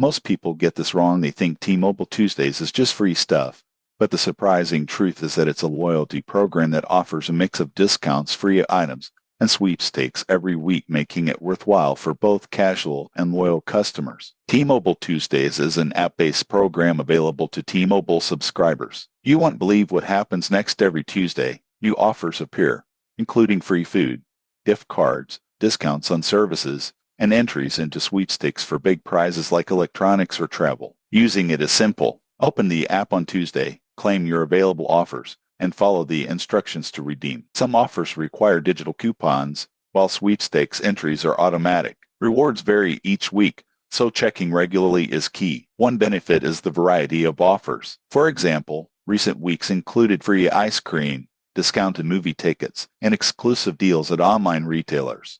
Most people get this wrong. They think T-Mobile Tuesdays is just free stuff. But the surprising truth is that it's a loyalty program that offers a mix of discounts, free items, and sweepstakes every week, making it worthwhile for both casual and loyal customers. T-Mobile Tuesdays is an app-based program available to T-Mobile subscribers. You won't believe what happens next. Every Tuesday. New offers appear, including free food, gift cards, discounts on services, and entries into sweepstakes for big prizes like electronics or travel. Using it is simple. Open the app on Tuesday, claim your available offers, and follow the instructions to redeem. Some offers require digital coupons, while sweepstakes entries are automatic. Rewards vary each week, so checking regularly is key. One benefit is the variety of offers. For example, recent weeks included free ice cream, discounted movie tickets, and exclusive deals at online retailers.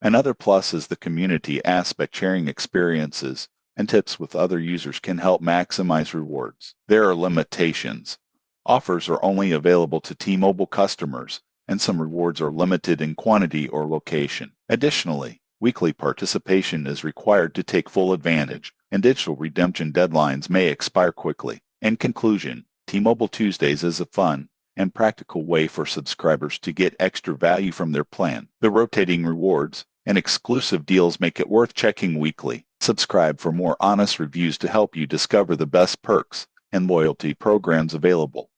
Another plus is the community aspect. Sharing experiences and tips with other users can help maximize rewards. There are limitations. Offers are only available to T-Mobile customers, and some rewards are limited in quantity or location. Additionally, weekly participation is required to take full advantage, and digital redemption deadlines may expire quickly. In conclusion, T-Mobile Tuesdays is a fun and practical way for subscribers to get extra value from their plan. The rotating rewards and exclusive deals make it worth checking weekly. Subscribe for more honest reviews to help you discover the best perks and loyalty programs available.